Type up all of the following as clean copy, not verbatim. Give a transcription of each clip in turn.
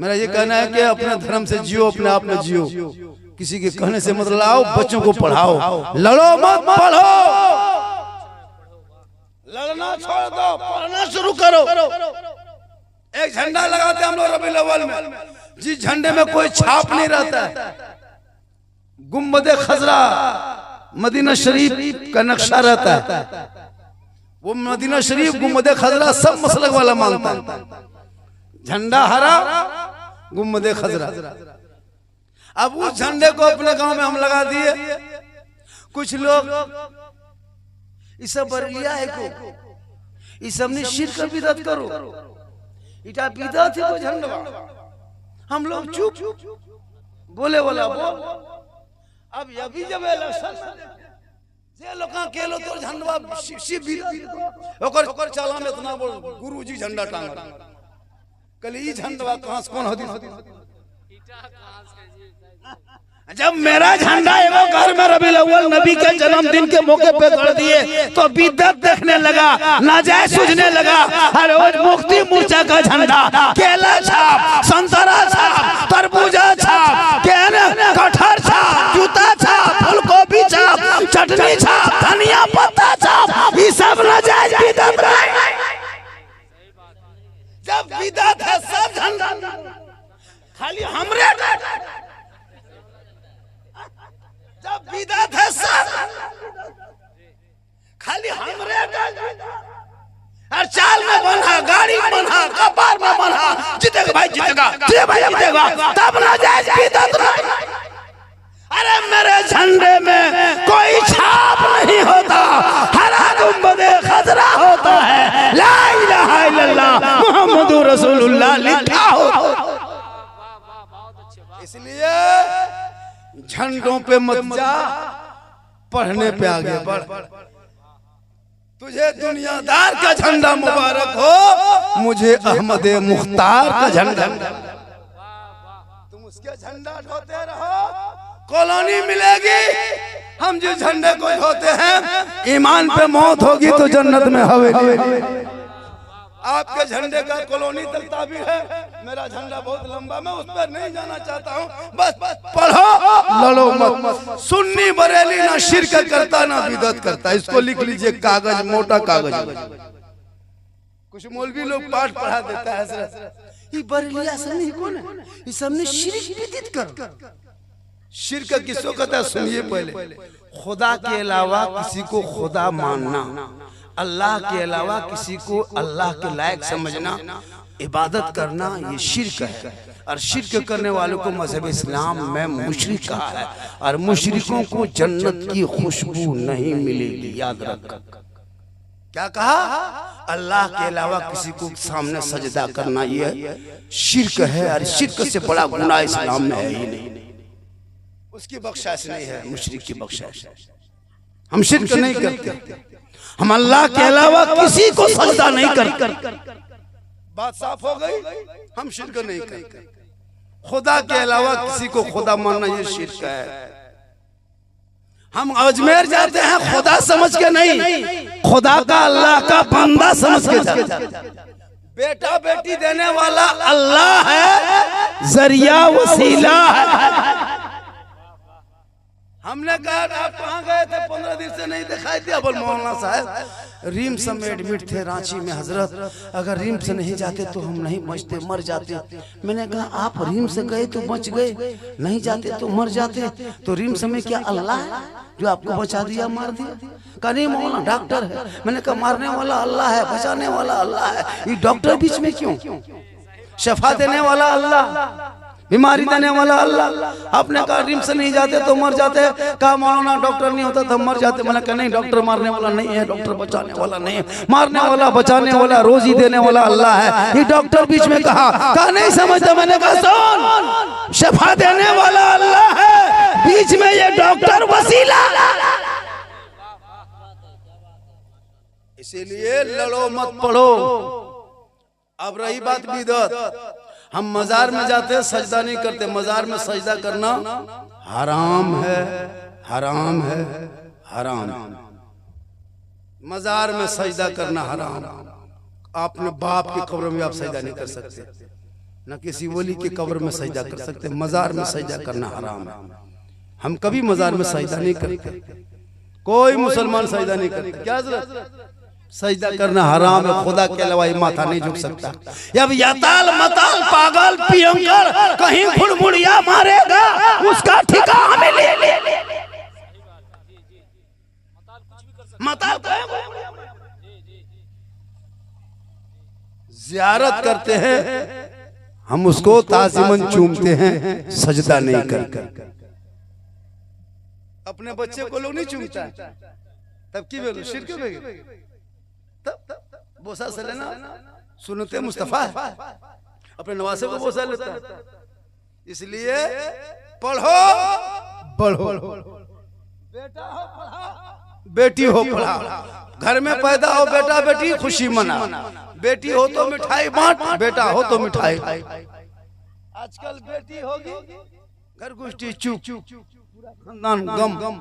मेरा ये कहना है कि अपने धर्म से जियो, अपने आप में जियो, किसी के कहने से मत लाओ, बच्चों को पढ़ाओ, लड़ो मत, पढ़ो, लड़ना छोड़ दो, पढ़ना शुरू करो। एक झंडा लगाते हम लोग रबीउल अव्वल में, जिस झंडे में कोई छाप नहीं रहता है, गुम्बदे खजरा मदीना शरीफ का नक्शा रहता है, वो मदीना शरीफ गुम्बदे खजरा सब मसलक वाला मानता है। झंडा हरा, गुम्बदे खजरा। अब उस झंडे को अपने गांव में हम लगा दिए। कुछ लोग इस सब बरलिया है को इस सब ने शिर्क बिदअत करो, इटा बिदअत है को झंडा। हम लोग चुप, बोले वाला बोल। अब अभी जब इलेक्शन जे लोका केलो तो झंडा शिव बिदअत ओकर चाला में इतना बोल गुरुजी झंडा टांग कल ई झंडा कहां से कौन होती। जब मेरा झंडा एगो घर में रबीउल अव्वल नबी के जन्मदिन के मौके पे गड़ दिए तो बिदअत देखने लगा, नाजायज सूझने लगा। हर रोज मुफ्ती मोर्चा का झंडा, केला छाप, संतरा छाप, तरबूजा छाप, कटहर छाप, जूता छाप, फूलगोभी छाप, चटनी छाप, धनिया पत्ता छाप, ये सब नाजायज बिदअत है। जब बिदअत है सब झंडा खाली हमरे, जब बिदअत है सब खाली हमरे, और चाल में बना, गाड़ी में बना, कपार में बना, जीतेगा भाई जीतेगा, भाई जीतेगा, तब ना जाए बिदअत नहीं। अरे मेरे झंडे में कोई छाप नहीं होता, हरा गुम्बदे खजरा होता है, ला इलाहा इल्लल्लाह मुहम्मदुर रसूलुल्लाह लिखा हो। इसलिए झंडों पे मत जा, पढ़ने पे आगे बढ़। तुझे दुनियादार का झंडा मुबारक हो, मुझे अहमद मुख्तार का झंडा। तुम उसके झंडा ढोते रहो, कॉलोनी मिलेगी। हम जिस झंडे को ढोते हैं, ईमान पे मौत होगी तो जन्नत में हवेली। आपके झंडे का कॉलोनी तक ताबीर है, मेरा झंडा बहुत लंबा, मैं उस पर नहीं जाना चाहता हूँ। बस पढ़ो, लड़ो मत। सुन्नी बरेली ना शिर्क करता ना बिदअत करता, इसको लिख लीजिए, कागज, मोटा कागज। कुछ मौलवी लोग पाठ पढ़ा देता है, ये बरेलिया सब कौन है, ये सबने शिर्क बिदअत कर। शिर्क किसको कहता है सुनिए पहले, खुदा के अलावा किसी को खुदा मानना, अल्लाह के अलावा किसी को अल्लाह के लायक समझना, इबादत करना, ये शिर्क है। और शिर्क करने वालों को मजहब इस्लाम में मुशरिक कहा है, और मुशरिकों को जन्नत की खुशबू नहीं मिलेगी, याद रख। क्या कहा? अल्लाह के अलावा किसी को सामने सजदा करना ये शिर्क है, और शिर्क से बड़ा गुनाह इस्लाम में है ही नहीं। उसकी बख्शाइश नहीं है, मुशरिक की बख्शाइश। हम शिर्क नहीं करते, हम अल्लाह के अलावा किसी को सजदा नहीं करते। बात साफ हो गई, हम शिर्क नहीं करते। खुदा के अलावा किसी को खुदा मानना ये शिर्क है। हम अजमेर जाते हैं खुदा समझ के नहीं, खुदा का अल्लाह का बंदा समझ के जाते हैं। बेटा बेटी देने वाला अल्लाह है, जरिया वसीला है। हमने कहा आप कहाँ गए थे, 15 दिन से नहीं दिखाई दिया। बोल मौलाना साहब रिम्स में एडमिट थे रांची में हजरत, अगर रिम्स से नहीं जाते तो हम नहीं बचते, मर जाते। मैंने कहा आप रिम्स से गए तो बच गए, नहीं जाते तो मर जाते। तो रिम्स में क्या अल्लाह है जो आपको बचा दिया, मार दिया? कहा नहीं मौलाना डॉक्टर है। मैंने कहा मारने वाला अल्लाह है, बचाने वाला अल्लाह है, ये डॉक्टर बीच में क्यों? शफा देने वाला अल्लाह, बीमारी देने वाला अल्लाह। आपने कहा रिम्स से नहीं जाते तो मर जाते। कहा मौलाना डॉक्टर नहीं होता तो मर जाते। मैंने कहा नहीं, डॉक्टर मारने वाला नहीं है, डॉक्टर बचाने वाला नहीं है, मारने वाला बचाने वाला रोजी देने वाला अल्लाह है, ये डॉक्टर बीच में कहा नहीं समझता। मैंने कहा सुन, शफा देने वाला अल्लाह है, बीच में ये डॉक्टर वसीला। इसीलिए लड़ो मत, पढ़ो। अब रही बात बिदअत, हम मजार में जाते हैं सजदा नहीं करते। मजार में सजदा करना हराम है, हराम है, हराम। मजार में सजदा करना हराम। आपने बाप की कब्र में आप सजदा नहीं कर सकते, न किसी वली के कब्र में सजदा कर सकते। मजार में सजदा करना हराम है। हम कभी मजार में सजदा नहीं करते, कोई मुसलमान सजदा नहीं करते। क्या जरूरत? सजदा करना हराम है। खुदा के अलावा माथा नहीं झुक सकता। अब यताल मताल पागल पियंकर कहीं फुड़मुड़िया मारेगा, उसका ठिका हमें ले। मताल ज़ियारत करते हैं हम, उसको ताज़िमन चूमते हैं, सजदा नहीं कर। अपने बच्चे को लोग नहीं चूमता, तब की बोलो शिरक में। तब बोसा से लेना सुन्नते मुस्तफा है, अपने नवासे को बोसा लेता है। इसलिए पढ़ो बढ़ो, बेटा हो पढ़ा, बेटी हो पढ़ा। घर में पैदा हो बेटा बेटी, खुशी मना। बेटी हो तो मिठाई बांट, बेटा हो तो मिठाई। आजकल बेटी होगी घर गुष्टी चुप, खानदान गम।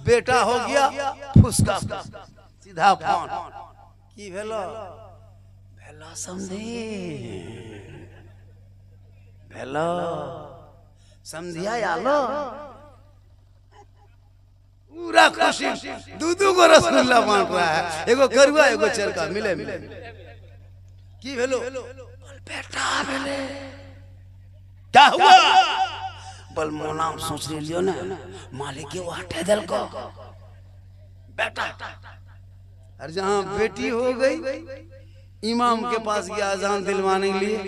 बेटा हो गया फुसका, सीधा फोन की भेलो भेलो समझी भेलो समझिया आलो, पूरा खुशी। दूधू को रसगुल्ला बांट रहा है, एगो करुआ एगो चरका मिले की भेलो बेटा भेले। क्या हुआ? बल मोनाम सोच लियो ना, मालिक के वाटे दल को बेटा। और जहां बेटी हो गई, इमाम के पास गया अजान दिलवाने के लिए।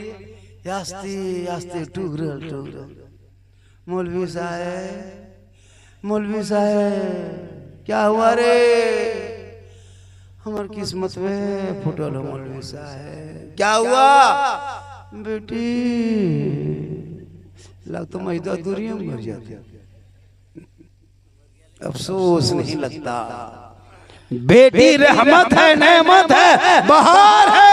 यास्ती यास्ती टूर मौलवी साहब क्या हुआ रे? हमार किस्मत में फुटल हो मौलवी साहब। क्या हुआ? बेटी लगता महिदा दूरी में मर जाती। अफसोस नहीं लगता। बेटी रहमत है, नेमत है, बहार है।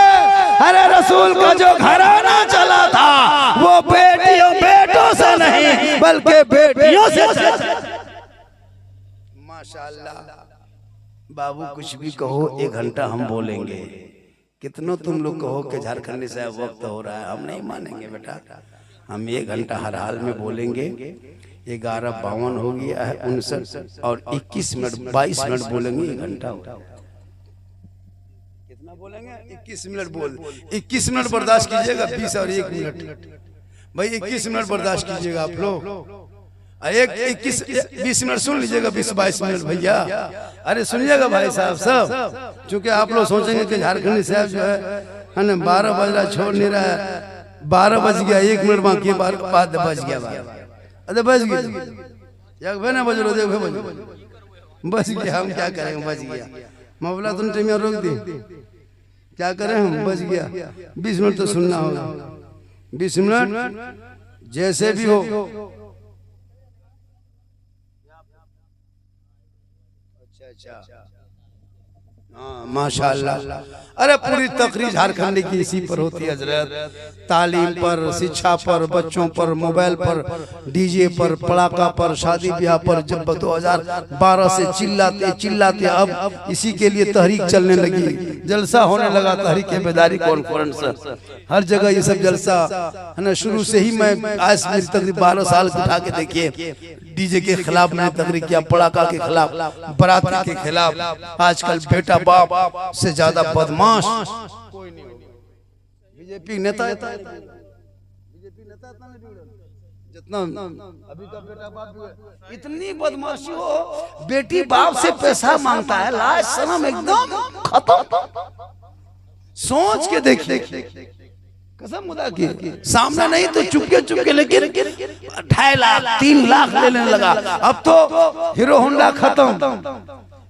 अरे रसूल का जो घराना चला था वो बेटियों बेटों से नहीं बल्कि बेटियों से चला। माशाअल्लाह। बाबू कुछ भी कहो, 1 घंटा हम बोलेंगे। कितनों तुम लोग कहो कि झारखंडी साहब वक्त हो रहा है, हम नहीं मानेंगे बेटा। हम 1 घंटा हर हाल में बोलेंगे। 11:52 हो गया है, 59 और 21 मिनट 22 मिनट बोलेंगे। 1 घंटा कितना बोलेंगे? 21 मिनट बोल। 21 मिनट बर्दाश्त कीजिएगा। 20 और 1 मिनट भाई 21 मिनट बर्दाश्त कीजिएगा आप लोग। 20 मिनट सुन लीजिएगा, 20-22 मिनट भैया। अरे सुनिएगा भाई साहब सब, क्योंकि आप लोग सोचेंगे कि झारखंडी साहब जो है ना 12 बज रहा छोड़ नहीं रहा है। 12 बज गया, 1 मिनट बाकी, बाद बज गया। अरे बज गया ना, बज लो देखो बज गया। हम क्या करेंगे? बज गया। मौला तुम टीमिया रोक दी, क्या करें हम? बज गया। 20 मिनट तो सुनना होगा। 20 मिनट जैसे भी हो। अच्छा हाँ माशाअल्लाह। अरे पूरी तकरीर झारखंड की इसी पर होती है हजरत। तालीम पर, शिक्षा पर, बच्चों पर, मोबाइल पर, डीजे पर, पड़ाका पर, शादी ब्याह पर। जब 2012 से चिल्लाते अब इसी के लिए तहरीक चलने लगी, जलसा होने लगा। तहरीक बेदारी कॉन्फ्रेंस, हर जगह ये सब जलसा है ना। शुरू से ही मैं आज मेरी तकरीब 12 साल उठा के देखिए, डीजे के खिलाफ मैंने तकरीर किया, पड़ाका के खिलाफ, बराती के खिलाफ। आजकल बेटा बाप से ज्यादा बदमाश कोई नहीं। बीजेपी नेता जितना अभी का बेटा बाप, इतनी बदमाशी हो। बेटी बाप से पैसा मांगता है, लाज शर्म एकदम खत्म। सोच के देखिए, कसम खुदा की। सामने नहीं तो चुपके लेकिन 2.5 लाख 3 लाख लेने लगा। अब तो हीरो होंडा खत्म,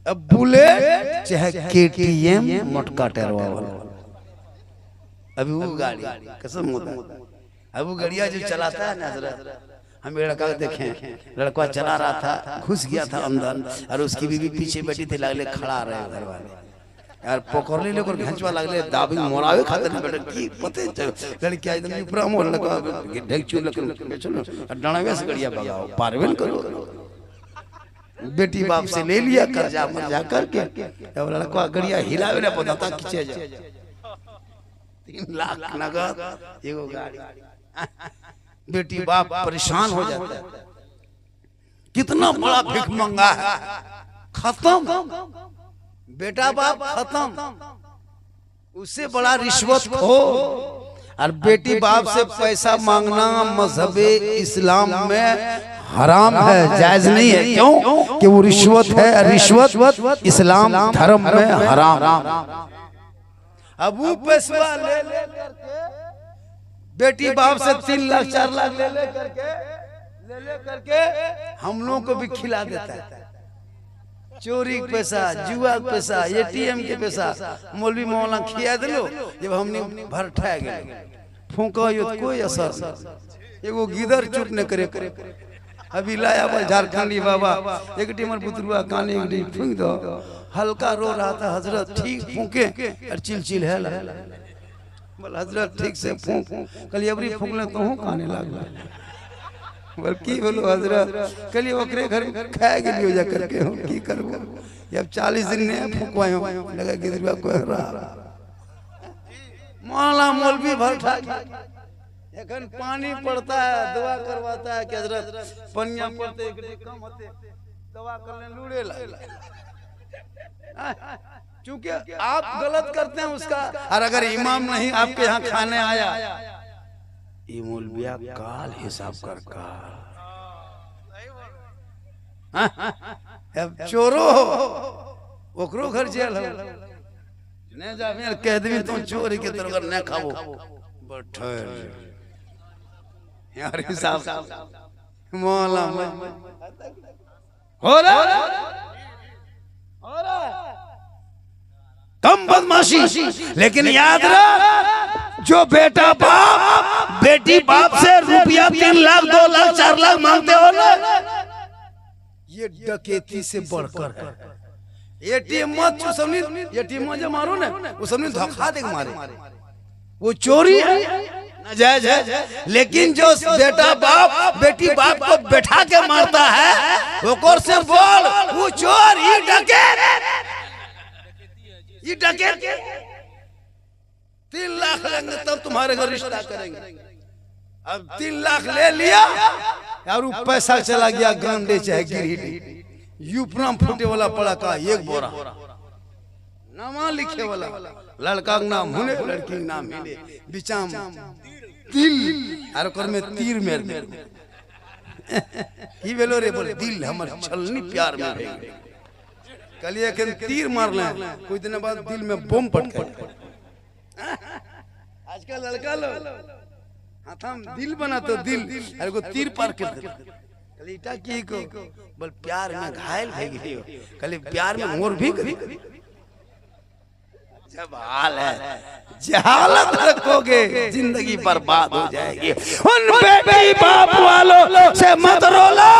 अब बुलेट चाहे KTM मोटका टेरवा वाला। अभी वो गाड़ी, कसम खुदा, अब वो गाड़िया जो चलाता है ना हजरत। हम लड़का देखे, लड़का चला रहा था, घुस गया था अंदर, और उसकी बीवी पीछे बैठी थी। लगले खड़ा रहे घर वाले यार, पकड़ ले लेकर घंचवा लगले, दाबी मोरावे खाते ना बेटा की पते लड़किया एकदम ऊपर मोर लगा ढेकचू लेकर चलो डणावे से गड़िया भगाओ, पारवेल करो। बेटी बाप से ले लिया कर्जा मर्जा करके, अब लड़का गड़िया हिलावे ना पता खींचे जा। 3 लाख नगद एगो गाड़ी। बेटी बाप परेशान हो जाता है। कितना बड़ा भिख मंगा है, खत्म। बेटा बाप खत्म, उससे बड़ा रिश्वत खो। और बेटी बाप से पैसा मांगना मजहबे इस्लाम में हराम है, जायज नहीं है। क्यों? कि वो रिश्वत है, रिश्वत इस्लाम धर्म में हराम। अब वो पैसा ले करके बेटी बाप से 3 लाख 4 लाख ले करके हम लोगों को भी खिला देता है। चोरी के पैसा, जुआ के पैसा, ATM के पैसा मौलवी मौलाना खिया दिलो। जब हमने भर ठा गए फूको कोई असर नहीं। एगो गिदर चुप न करे। अभी लाया बा झारखंडी बाबा एक टीमर बुतरुआ काने एक फूंक दो, हल्का रो रहा था। हजरत ठीक फूके और चिल है बोल हजरत ठीक से फूक। कल अबरी फूकले तो हूँ काने लग बोल की बोलो हजरत कल ओकरे घर खाए के लिए जा करके हूँ की करबो। जब 40 दिन ने फूकवाए हो लगा गिदरुआ को रहा मौला मौलवी भर ठा एखन पानी पड़ता है, दवा करवाता है कि हजरत पनिया पड़ते कम होते दवा करने लूड़े क्योंकि आप गलत करते हैं उसका। और अगर इमाम नहीं आपके यहाँ खाने आया, ये मौलविया काल हिसाब कर काल चोरो ओकरो घर जेल हो ने जावे कह देवी तो चोरी के तरह न खाओ बैठे यार हिसाब मौला हो रहा कम बदमाशी। लेकिन याद रख जो बेटा बाप बेटी बाप से रुपया 3 लाख 2 लाख 4 लाख मांगते हो ना, ये डकैती से बढ़कर है। ATM मत सबने ATM जब मारो ना वो सबने धोखा दे मारे, वो चोरी है नाजायज है। लेकिन जो बेटा बाप बेटी बाप को बैठा के मारता है वो से बोल वो चोर ये डकैत 3 लाख लेंगे तब तुम्हारे घर रिश्ता करेंगे। अब 3 लाख ले लिया यार वो पैसा चला गया गांडे चाहे गिरहिटी यूपराम फूटे वाला पड़ा का 1 बोरा नामा लिखे वाला लड़का का नाम हुने लड़की का नाम मिले बिचाम दिल और कर में तीर मेर दे ही वेलो रे बोल दिल हमर छलनी प्यार में है कलिए के तीर मार ले कुछ दिन बाद दिल में बम पटके। आजकल लड़का लोग हाथम दिल बना तो दिल अरे को तीर पार कर कलीटा की को बोल प्यार में घायल हो गई हो कली प्यार में मोर भी करी जब हाल है जहालत रखोगे जिंदगी बर्बाद हो जाएगी। उन बेटी बाप वालों से मत रोला।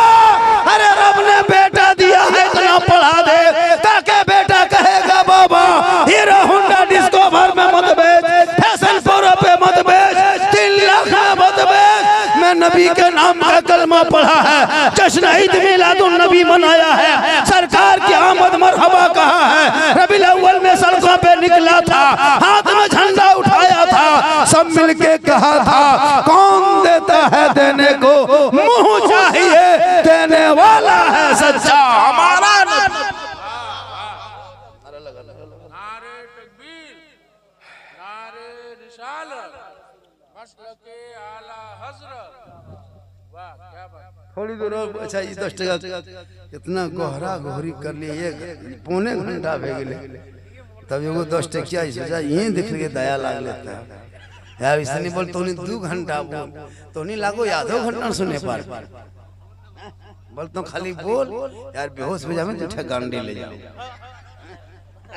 अरे रब ने बेटा दिया है इतना पढ़ा दे ताकि बेटा कहेगा बाबा हीरो होंडा डिस्को भर में मत बेच, फैशन प्रो पे मत बेच, 3 लाख में मत बेच। मैं नबी के नाम का कलमा पढ़ा है, जश्न ईद मिलादुन नबी मनाया है, सरकार की आमद मरहबा कहा है, रबीउल अव्वल में सड़कों पे निकला था, हाथ में झंडा उठाया था, सब मिलके कहा था कौन देता है देने को मुंह चाहिए देने वाला है सच्चा हमारा। नारे तकबीर, नारे रिसालत, मसलके आला हजरत। वाह क्या बात। थोड़ी देर और अच्छा 10 टका इतना गोहरा गोहरी कर लिए 1 घंटा भे गेले तब एगो 10 टकिया सोचा यही देख के दया लाग लेता है यार। इसने बोल तोनी 2 घंटा बोल तोनी लागो आधो घंटा सुने पार बोल तो खाली बोल यार बेहोश हो जावे उठा गांडी ले जाओ।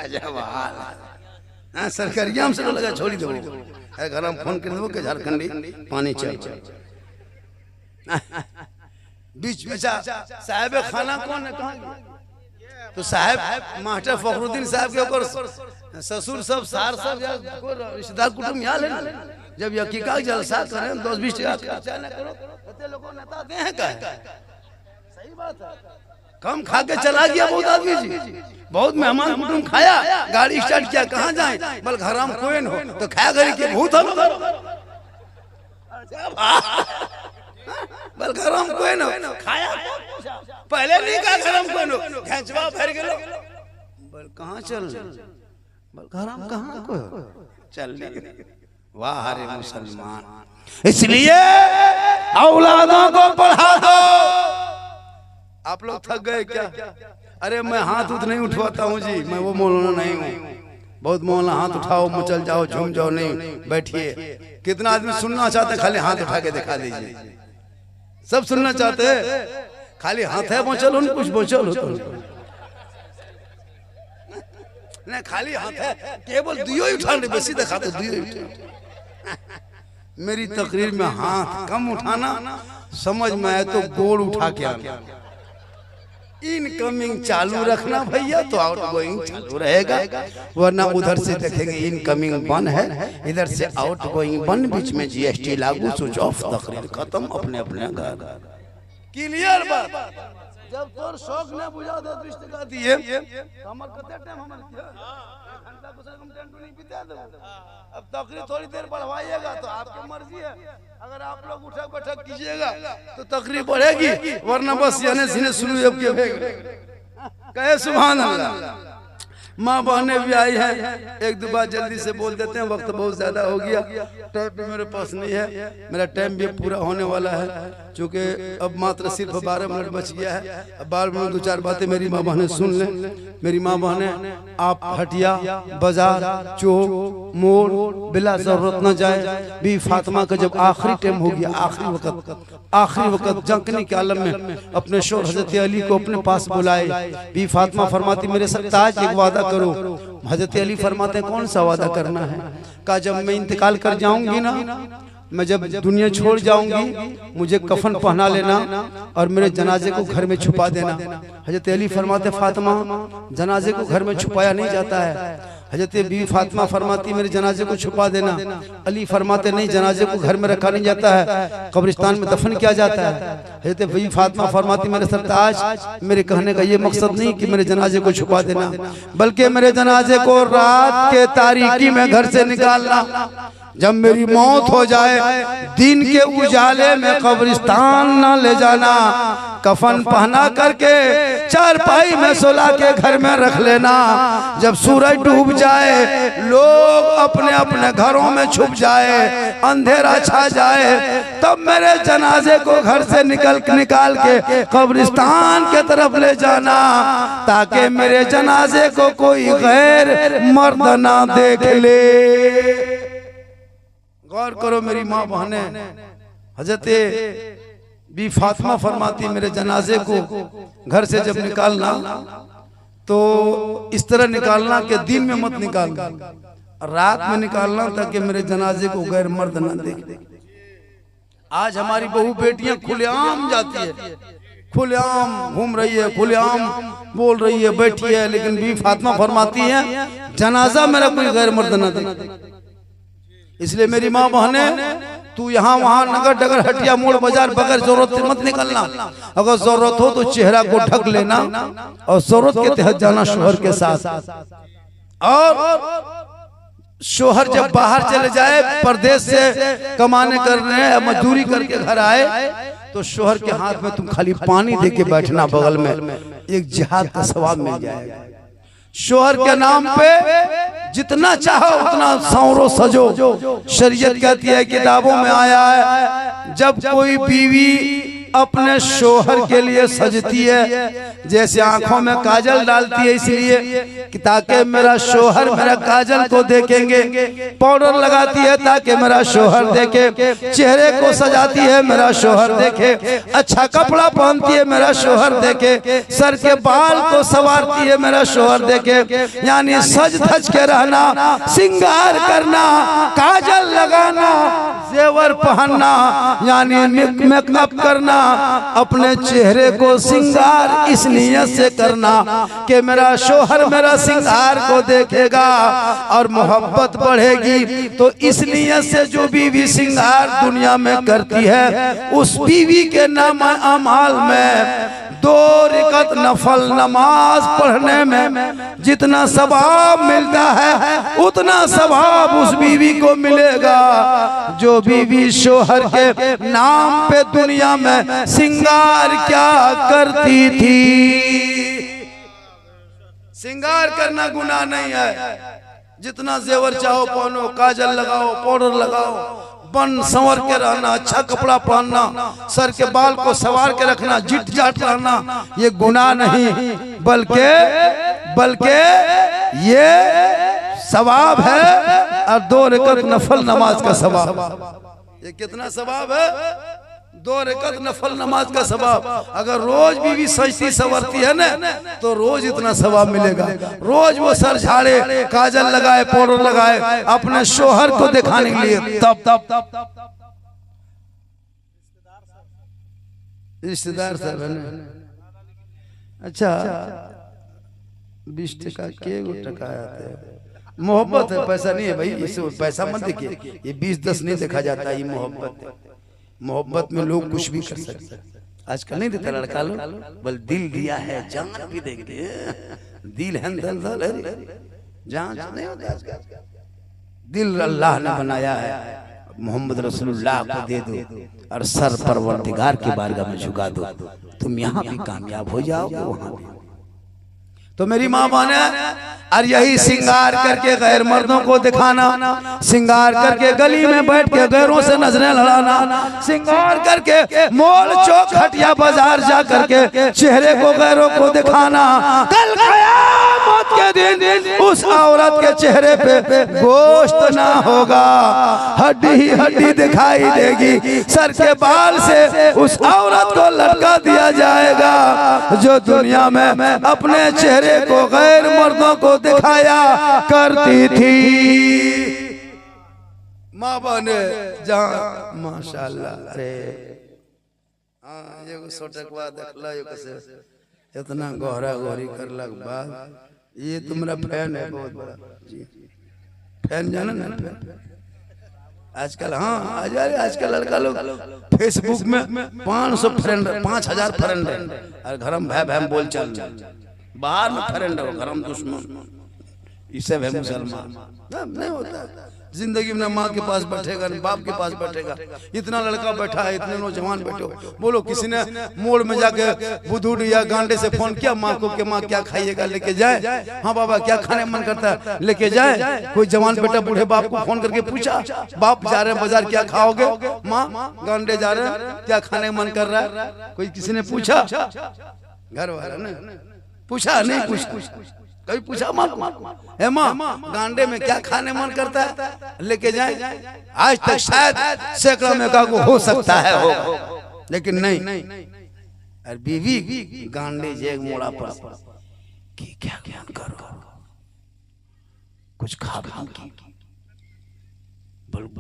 अजब हाल हां सरकारिया में से लगा छोड़ी दो अरे घर में फोन कर दो के झारखंडी पानी चाहिए बीच में साहब खाना कौन है कहां तो साहब मास्टर फखरुद्दीन साहब के ऊपर ससुर सब सार सब रिश्तेदार कुटुंब यहाँ है जब यकीका जलसा करें 10-20 टका खर्चा न करो इतने लोगों नेता दे हैं का सही बात है। कम खा के चला गया बहुत आदमी जी, बहुत मेहमान कुटुंब खाया गाड़ी स्टार्ट किया कहाँ जाए बल घर में कोई न हो तो खाया घरी के भूत हम बल गरम कोई न खाया पहले नहीं कहा गरम कोई न घेंचवा भर गेलो बल कहाँ चल बल गरम कहाँ को चल वाह रे मुसलमान। इसलिए औलादों को पढ़ा दो। आप लोग थक गए क्या? अरे मैं हाथ उठ नहीं उठवाता हूँ जी, मैं वो मौलाना नहीं हूँ। बहुत मौलाना हाथ उठाओ मचल जाओ झूम जाओ, नहीं बैठिए। कितना आदमी सुनना चाहते खाली हाथ उठा के दिखा दीजिए। सब सुनना चाहते हैं खाली हाथ है मचल उन कुछ मचल हो नहीं, खाली हाथ है केवल दियो ही उठाने बेसी दिखा तो दियो ही मेरी तकरीर में हाथ कम उठाना, समझ में आए तो गोड़ उठा के आना। इनकमिंग चालू रखना भैया तो आउटगोइंग चालू रहेगा, वरना उधर से देखेंगे इनकमिंग बंद है, इधर से आउटगोइंग बंद, बीच में जीएसटी लागू, स्विच ऑफ, तकरीर खत्म, अपने अपने घर। क्लियर बात? जब तोर शौक ने बुझा दे दृष्टि का दिए हमर कते टाइम हमर घंटा को से कम टाइम नहीं बिता दो। अब तकरीर थोड़ी देर बढ़वाइएगा तो आपकी मर्जी है। अगर आप लोग उठक बैठक कीजिएगा तो तकरीर बढ़ेगी, वरना बस यानी सीने शुरू अब के कहे सुभान अल्लाह। माँ बहनें भी आई हैं, एक दो बार जल्दी से बोल देते हैं, वक्त बहुत ज्यादा हो गया, टाइम भी मेरे पास नहीं है, मेरा टाइम भी पूरा होने वाला है, क्योंकि अब मात्र सिर्फ 12 मिनट बच गया है। अब 12 मिनट 2-4 बातें मेरी माँ बहनें सुन लें। मेरी माँ बहनें, आप हटिया, बाजार, चौक, मोड़ बिला जरूरत न जाए। बी फातिमा का जब आखिरी टाइम हो गया, आखिरी वक्त जंकनी के आलम में अपने शोहर हजरत अली को अपने पास बुलाए। बी फातिमा फरमाती मेरे सरताज एक वादा करो। हजरत अली फरमाते कौन सा वादा करना है? कहा जब मैं इंतकाल कर जाऊंगी ना, मैं जब दुनिया छोड़ जाऊंगी, मुझे कफन पहना लेना और मेरे जनाजे को घर में छुपा देना। हजरत अली फरमाते फातिमा जनाजे को घर में छुपाया नहीं जाता है। हजरत बीवी फातिमा फरमाती मेरे जनाजे को छुपा देना। अली फरमाते नहीं, जनाजे को घर में रखा नहीं जाता है, कब्रिस्तान में दफन किया जाता है। हजरत बीवी फातिमा फरमाती मेरे सरताज, मेरे कहने का ये मकसद नहीं कि मेरे जनाजे को छुपा देना, बल्कि मेरे जनाजे को रात के तारीकी में घर से निकालना। जब मेरी मौत हो जाए दिन के उजाले में कब्रिस्तान न ले जाना, कफन पहना करके चारपाई में सुला के घर में रख लेना। जब सूरज डूब जाए, लोग अपने अपने घरों में छुप जाए, अंधेरा छा जाए, तब मेरे जनाजे को घर से निकाल के कब्रिस्तान के तरफ ले जाना, ताकि मेरे जनाजे को कोई गैर मर्द ना देख ले। गौर करो मेरी माँ बहनें, हजरत बी फातिमा फरमाती मेरे जनाजे को घर से जब निकालना तो इस तरह निकालना कि दिन में मत निकालना, रात में निकालना, ताकि मेरे जनाजे को गैर मर्द न देखे। आज हमारी बहू बेटियां खुलेआम जाती है, खुलेआम घूम रही है, खुलेआम बोल रही है, बैठी है, लेकिन बी फातिमा फरमाती है जनाजा मेरा कोई गैर मर्द न देखे। इसलिए मेरी माँ बहने, तू यहाँ वहाँ नगर डगर हटिया मोड़ बाजार बगैर जरूरत से मत निकलना। अगर जरूरत हो तो चेहरा को ढक लेना और जरूरत के तहत जाना शोहर के साथ। और शोहर जब बाहर चले जाए, परदेश से कमाने करने मजदूरी करके घर आए, तो शोहर के हाथ में तुम खाली पानी दे के बैठना, बगल में एक जिहाद का सवाब मिल जाएगा। शोहर के नाम पे जितना चाहो उतना सौरो सजो। शरीयत कहती है, किताबों में आया है, जब कोई बीवी अपने शोहर के लिए सजती है, जैसे आंखों में काजल डालती है इसलिए कि ताकि मेरा शोहर मेरा काजल को देखेंगे, पाउडर लगाती है ताकि मेरा शोहर देखे, चेहरे को सजाती है मेरा शोहर देखे, अच्छा कपड़ा पहनती है मेरा शोहर देखे, सर के बाल को संवारती है मेरा शोहर देखे। यानी सज धज के रहना, सिंगार करना, काजल लगाना, जेवर पहनना, यानी मेकअप करना, अपने चेहरे को सिंगार इस नियत से करना कि मेरा शोहर मेरा सिंगार को देखेगा और मोहब्बत बढ़ेगी। तो इस नियत से जो बीवी सिंगार दुनिया में करती है, उस बीवी के नाम अमाल में 2 रकात नफल नमाज पढ़ने में जितना सवाब मिलता है उतना सवाब उस बीवी को मिलेगा जो बीवी शोहर के नाम पे दुनिया में सिंगार क्या करती थी। सिंगार करना गुनाह नहीं है, जितना जेवर चाहो पहनो, काजल लगाओ, पाउडर लगाओ, बन संवर के रहना, अच्छा कपड़ा पहनना, सर के बाल को संवार के रखना, जिट जाट रहना, ये गुनाह नहीं बल्कि ये सवाब है और 2 रकात नफल नमाज का सवाब। ये कितना सवाब है? 2 रकात नफल नमाज का सवाब। अगर रोज बीवी सजती संवरती है ना तो रोज इतना सवाब मिलेगा। रोज वो सर झाड़े, काजल लगाए, पाउडर लगाए अपने शोहर को दिखाने के लिए, तब रिश्तेदार सब है ना। अच्छा 20 टका के टका आते हैं। मोहब्बत है, पैसा नहीं है भाई, इसे पैसा मत देखिए, ये 20-10 नहीं देखा जाता, ये मोहब्बत है। मोहब्बत में लोग कुछ भी कर सकते हैं। आजकल नहीं देता लड़का लोग, बल दिल दिया है जान भी देंगे, दिल है जान नहीं होता आजकल। दिल अल्लाह ने बनाया है, मोहम्मद रसूलुल्लाह को दे दो और सर परवरदिगार की बारगाह में झुका दो, तुम यहाँ भी कामयाब हो जाओगे वहां भी। तो मेरी माँ बहने, और यही सिंगार करके गैर मर्दों को दिखाना, सिंगार करके गली में बैठ के गैरों से नजरें लड़ाना, सिंगार करके मॉल चौक हटिया बाजार जा करके चेहरे को गैरों को दिखाना, कल क़यामत के दिन उस औरत के चेहरे पे गोश्त ना होगा, हड्डी ही हड्डी दिखाई देगी। सर के बाल से उस औरत को लटका दिया जाएगा जो दुनिया में अपने चेहरे को गैर मर्दों को दिखाया करती थी। माँ बने जहाँ माशाल्लाह। अरे हाँ, ये सोटकवा देखला, ये कैसे इतना गहरा गहरी करलक बात। ये तुम्हारा फैन है बहुत बड़ा जी, फैन जाना ना फैन आजकल। हाँ आजकल लड़का लोग फेसबुक में 500 फ्रेंड, 5000 फ्रेंड है, और घर में भाई भाई बोल चल, बाहर में फ्रेंड है, घर में दुश्मन। इससे है मुसलमान नहीं होता। जिंदगी में माँ के पास बैठेगा, बाप के पास बैठेगा। इतना लड़का बैठा है, इतने नौजवान बैठे हो, बोलो किसी ने मोड़ में जाके बुधुड़ या गांडे से फोन किया माँ को कि माँ क्या खाइएगा, लेके जाए? हाँ बाबा क्या खाने मन करता है, लेके जाए? कोई जवान बेटा बूढ़े बाप को फोन करके पूछा, बाप जा रहे हैं बाजार क्या खाओगे? माँ गांडे जा रहे हैं क्या खाने मन कर रहा है? कोई किसी ने पूछा? घर वाला ने पूछा? नहीं पूछा। कभी पूछा माँ है माँ गांडे में क्या खाने मन करता है, लेके जाए? आज तक शायद सैकड़ों में का हो सकता है हो, लेकिन नहीं। अरे बीवी गांडे जेग मोड़ा पर कि क्या ज्ञान करो, कुछ खा की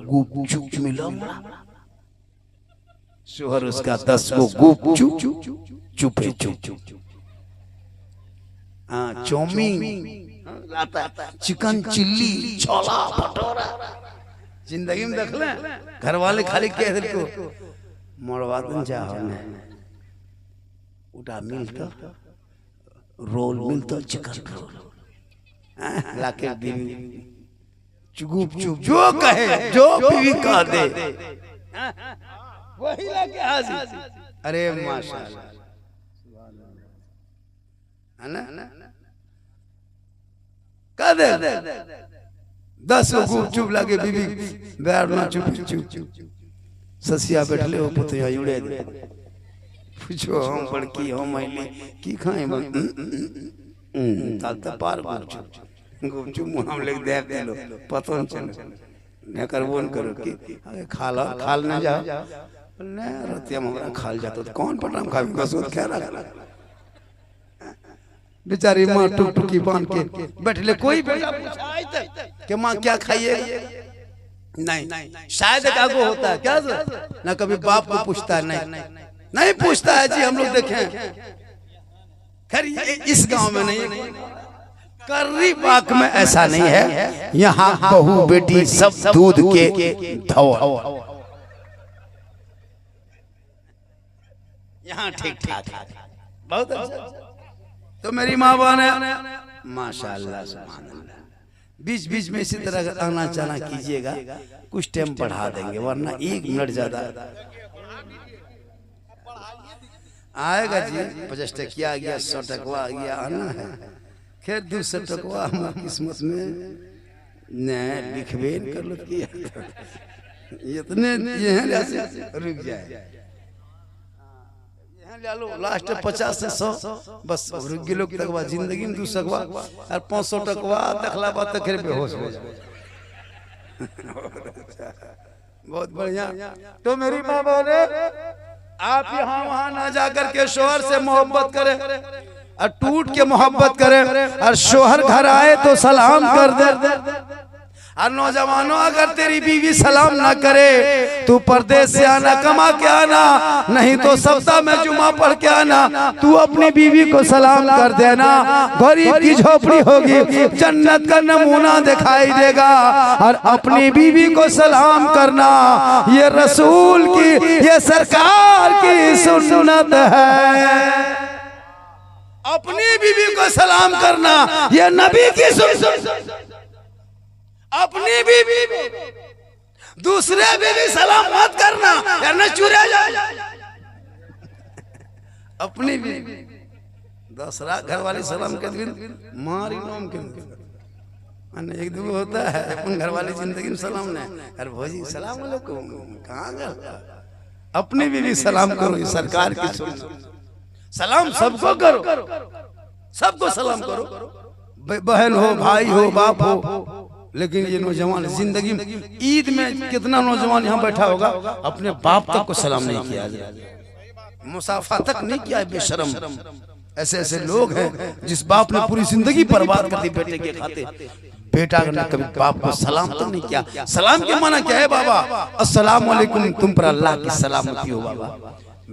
गुप चुप मिला, शोहर उसका 10 को गुप चुप चुप चौमीन, चिकन चिल्ली, छोला भटूरा। जिंदगी में देख ले घर वाले खाली कह दिल को मोड़वा दिन चाहो ने उठा मिलता रोल मिलता, चिकन रोल लाके बीवी चुप चुप जो कहे, जो बीवी कह दे वही लाके हाजिर। अरे माशाल्लाह है ना, कह दे 10 को चुप लागे बीवी बैर ना चुप ससिया बैठले हो पुतिया जुड़े दे, पूछो हम बड़की हम आइली की खाए बन ताल त पार गुप चुप मुंह हम लेके देख देलो पतो न चले न करबो न करो कि खाल ना जा ने रतिया हमरा खाल जातो कौन पटाम खाबी कसोत क्या रखला। बेचारी माँ टुकटुकी बांध के बैठले, कोई बेटा पूछा आज तक कि माँ क्या खाइएगा? नहीं, शायद एक आगो होता है क्या ना, कभी बाप को पूछता है, नहीं पूछता है जी, हम लोग देखें। खैर इस गांव में नहीं, कर्री बाग में ऐसा नहीं है, यहाँ बहू बेटी सब दूध के धौल, यहाँ ठीक ठाक है, बहुत अच्छा। तो मेरी माँ बहन है, माशाअल्लाह सुभान अल्लाह, बीच बीच में इसी तरह आना जाना कीजिएगा, कुछ टाइम बढ़ा देंगे वरना 1 मिनट ज्यादा आएगा जी। 50 टकिया आ गया, 100 टकवा आ गया, आना है। खैर 200 टकवा हमारी किस्मत में न लिखबे कर लो किया, इतने रुक जाए, ले लो लास्ट 50 से 100 बस रुक गए लोग तकवा जिंदगी में 200 टकवा और 500 टकवा देखला बात तक बेहोश हो जाए। बहुत बढ़िया। तो मेरी माँ बोले आप यहाँ वहाँ ना जाकर के शोहर से मोहब्बत करें और टूट के मोहब्बत करें, और शोहर घर आए तो सलाम कर दे। और नौजवानों अगर तेरी बीवी सलाम ना करे तू परदेश से आना, कमा के आना, नहीं तो सप्ताह में जुमा पढ़ के आना, तू अपनी बीवी को सलाम कर देना। गरीब की झोपड़ी होगी, जन्नत का नमूना दिखाई देगा। और अपनी बीवी को सलाम करना ये रसूल की, ये सरकार की सुन्नत है। अपनी बीवी को सलाम करना ये नबी की सुन्नत। अपनी बीवी दूसरे बीवी सलाम मत करना वरना चुरा जाए। अपनी बीवी दूसरा घर वाली सलाम के दिन मारी नाम के एक दो होता है, अपन घर वाली जिंदगी में सलाम नहीं। अरे भौजी सलाम अलैकुम, कहाँ गए? अपनी बीवी सलाम करो, ये सरकार की सुन्नत। सलाम सबको करो, सबको सलाम करो, बहन हो, भाई हो, बाप हो। लेकिन ये नौजवान जिंदगी में, ईद में कितना नौजवान यहाँ बैठा होगा अपने बाप तक को सलाम नहीं किया, मुसाफा तक नहीं किया, बेशरम। ऐसे ऐसे लोग हैं जिस बाप ने पूरी जिंदगी बर्बाद कर दी बेटे के खाते, बेटा ने कभी बाप को सलाम तक नहीं किया। सलाम के माना क्या है बाबा? अस्सलाम वालेकुम, तुम पर अल्लाह की सलामती हो बाबा।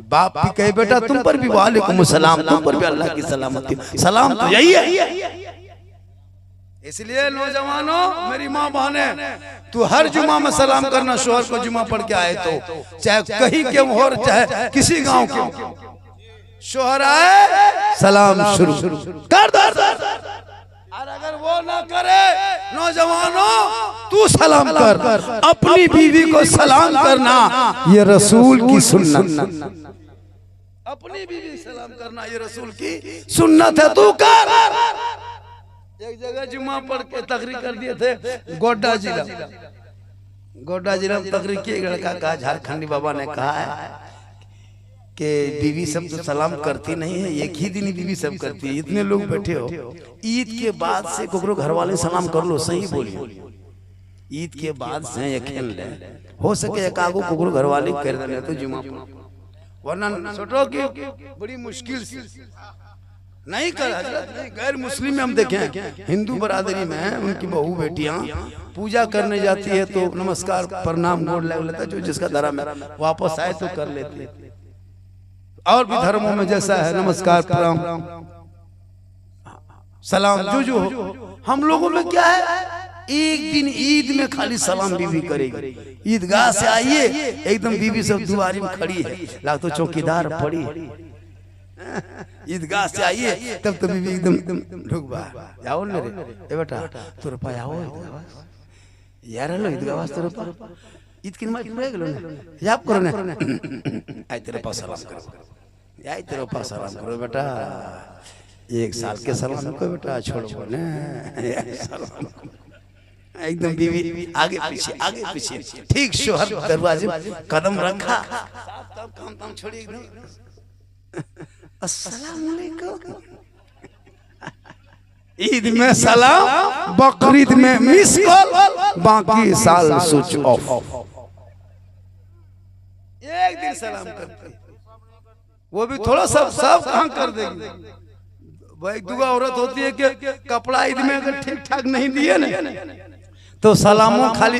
बाप भी कहे बेटा तुम पर भी वालेकुम सलाम, तुम पर भी अल्लाह की सलामती हो। सलाम तो यही है। इसलिए नौजवानों, मेरी माँ बहने, तू हर जुमा में सलाम करना। शोहर को जुमा पढ़ के आए तो, चाहे कहीं के हो चाहे किसी गांव के, शोहर आए सलाम शुरू कर दो। और अगर वो ना करे नौजवानों, तू सलाम कर, अपनी बीवी को सलाम करना ये रसूल की सुन्नत। अपनी बीवी सलाम करना ये रसूल की सुन्नत है, तू कर। एक जगह जुमा पढ़ के तकरीर कर दिए थे गोड्डा जिला, गोड्डा जिला में तकरीर की। एक लड़का कहा, झारखंडी बाबा ने कहा है कि बीवी सब तो सलाम करती नहीं है, एक ही दिन ही बीवी सब करती है। इतने लोग बैठे हो, ईद के बाद से कोकरो घर वाले सलाम कर लो, सही बोलियो। ईद के बाद से यकीन ले, हो सके एकागो कोकरो घर वाले कर देने तो जुमा, वरना छोटो की बड़ी मुश्किल से नहीं कर। गैर मुस्लिम में हम देखें, हिंदू बरादरी में उनकी बहू बेटियां पूजा करने जाती है तो नमस्कार प्रणाम गोड़ लग लेता है, जो जिसका धर्म है, वापस आए तो कर लेते। और भी धर्मों में जैसा है नमस्कार प्रणाम सलाम जो हो, हम लोगों में क्या है, एक दिन ईद में खाली सलाम बीवी करेगी। ईदगाह से आइए एकदम बीवी सब दुआरी में खड़ी है, लाग तो चौकीदार पड़ी है। ईदगाह से आइए तब तो बीवी एकदम रुक बा जाओ न रे, ए बेटा तोर पा आओ यार, लो ईदगाह वास्ते रुपा ईद किन माई पूरा गेलो ने, याद करो ने, आई तेरे पास सलाम करो, आई तेरे पास सलाम करो बेटा, 1 साल के सलाम को बेटा छोड़ो ने, एकदम बीवी आगे पीछे ठीक शोहर दरवाजे कदम रखा, काम छोड़ी एकदम अस्सलाम वालेकुम। ईद में सलाम, बकरीद में मिस कॉल, बाकी साल स्विच ऑफ। एक दिन सलाम करते, वो भी थोड़ा सब कहाँ कर देगी। भाई दुआ औरत होती है कि कपड़ा ईद में अगर ठीक ठाक नहीं दिए ना तो सलामों खाली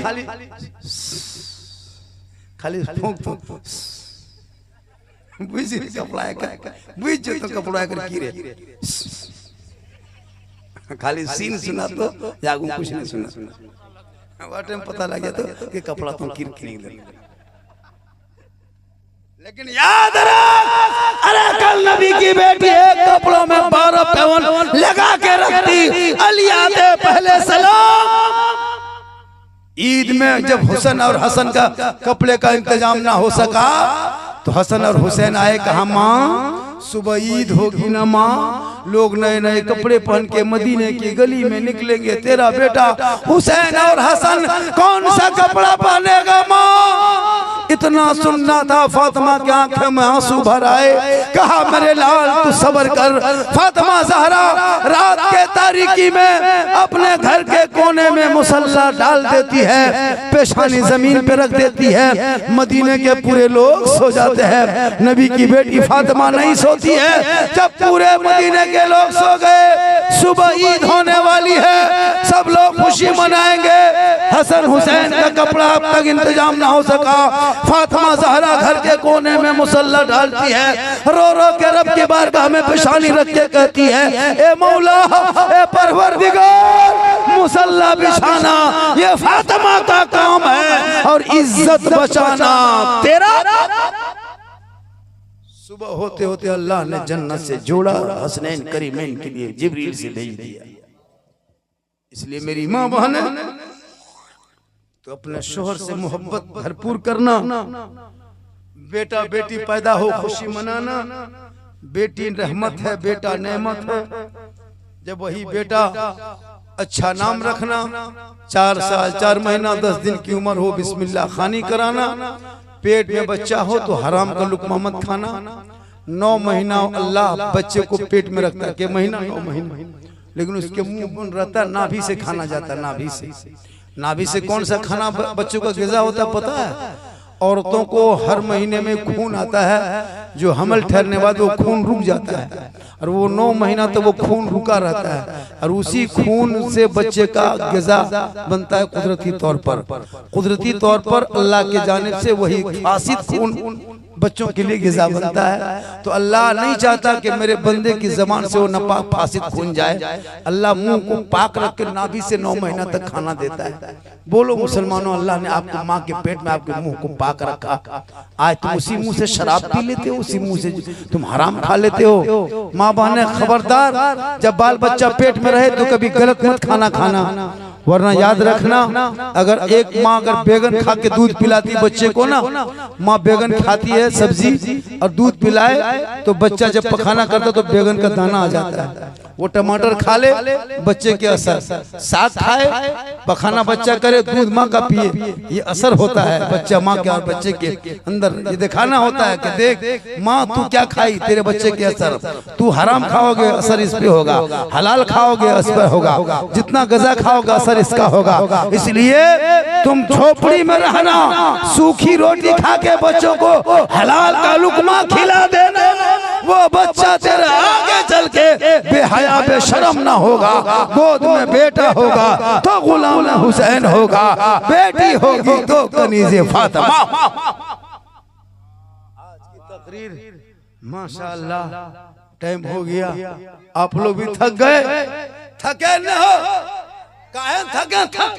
फूंक बुझ कपड़ा बुझ तो कपड़ा कर कीरे खाली सीन सुना तो जागू कुछ नहीं सुना, वो टाइम पता लग गया तो कि कपड़ा तुम कीर नहीं दे। लेकिन याद रख, अरे कल नबी की बेटी है कपड़ों में 12 पैवन लगा के रखती। अली आते पहले सलाम। ईद में जब हुसैन और हसन का कपड़े का इंतजाम ना हो सका तो हसन और हुसैन आए, कहा माँ सुबह ईद होगी ना माँ, लोग नए नए कपड़े पहन के मदीने की गली में निकलेंगे, तेरा बेटा हुसैन और हसन कौन सा कपड़ा पहनेगा माँ। इतना सुनना था, फातिमा की आंखें में आंसू भर आए। कहा मेरे लाल तू सब्र कर। फातिमा ज़हरा रात के तारीकी में अपने घर के कोने में मुसल्ला डाल देती है, पेशानी जमीन पे रख देती है। मदीने के पूरे लोग सो जाते हैं, नबी की बेटी फातिमा नहीं सोती है। जब पूरे मदीने के लोग सो गए, सुबह ईद होने वाली है, सब लोग खुशी मनाएंगे। हसन हुसैन का कपड़ा अब तक इंतजाम ना हो सका। फातिमा ज़हरा घर के कोने में मुसल्ला डालती है, रो रो के रब की बारगाह में पेशानी रख के कहती है, ए मौला ए परवरदिगार, मुसल्ला बिछाना ये फातिमा का काम है और इज्जत बचाना तेरा। सुबह होते होते अल्लाह ने जन्नत से जोड़ा, हसनैन करीमैन के लिए जिब्रील से भेज दिया। इसलिए मेरी माँ बहन तो अपने शोहर से मोहब्बत भरपूर करना। बेटा बेटी पैदा हो खुशी मनाना। बेटी रहमत है, बेटा नेमत है। जब वही बेटा अच्छा नाम रखना, 4 साल 4 महीना 10 दिन की उम्र हो बिस्मिल्लाह खानी कराना। पेट में बच्चा हो तो हराम का लुक़मा मत खाना। 9 महीना अल्लाह बच्चे को पेट में रखता है, के महीना 9 महीना, लेकिन उसके मुंह रहता नाभि से खाना जाता है। नाभि से, नाभि से कौन सा खाना बच्चों का ग़िज़ा होता है पता है? औरतों को हर महीने में खून आता है, जो हमल ठहरने बाद वो खून रुक जाता है और वो 9 महीना तो वो खून रुका रहता है और उसी खून से बच्चे का ग़िज़ा बनता है कुदरती तौर पर। कुदरती तौर पर अल्लाह के जानिब से वही फासिद खून बच्चों के लिए ग़िज़ा बनता है। तो अल्लाह नहीं चाहता कि मेरे बंदे की ज़बान से वो नापाक फासिद खून जाए। अल्लाह मुंह को पाक रख के नाभि से 9 महीना तक खाना देता है। बोलो मुसलमानों, अल्लाह ने आपको माँ के पेट में आपके मुंह को पाक रखा। आज तुम उसी मुंह से शराब पी लेते हो, उसी मुंह से तुम हराम खा लेते हो। माँ बहने खबरदार, जब बाल बच्चा पेट में रहे तो कभी गलत मत खाना खाना, वरना याद रखना अगर एक माँ अगर बैगन खा के दूध पिलाती बच्चे को ना, माँ बैगन खाती है सब्जी और दूध पिलाए तो बच्चा जब पखाना करता तो बैगन का दाना आ जाता है। वो टमाटर खा ले बच्चे के असर, साग खाए पखाना बच्चा करे, दूध माँ का पिए, ये असर होता है बच्चा माँ के और बच्चे के अंदर। ये दिखाना होता है कि देख माँ तू क्या खाई, तेरे बच्चे के असर। तू हराम खाओगे असर इस पे होगा, हलाल खाओगे इस पर होगा, जितना गजा खाओगे असर इसका होगा। इसलिए तुम झोपड़ी में रहना, सूखी रोटी खा के बच्चों को हलाल का लुकमा खिला देना। वो बच्चा तेरे आगे चल के बेहया बेशरम ना होगा। गोद में बेटा होगा तो गुलाम हुसैन होगा, बेटी होगी तो कनीज़े फातिमा। आज की तकरीर माशाअल्लाह टाइम हो गया, आप लोग भी थक गए, थके न हो काहे थके थक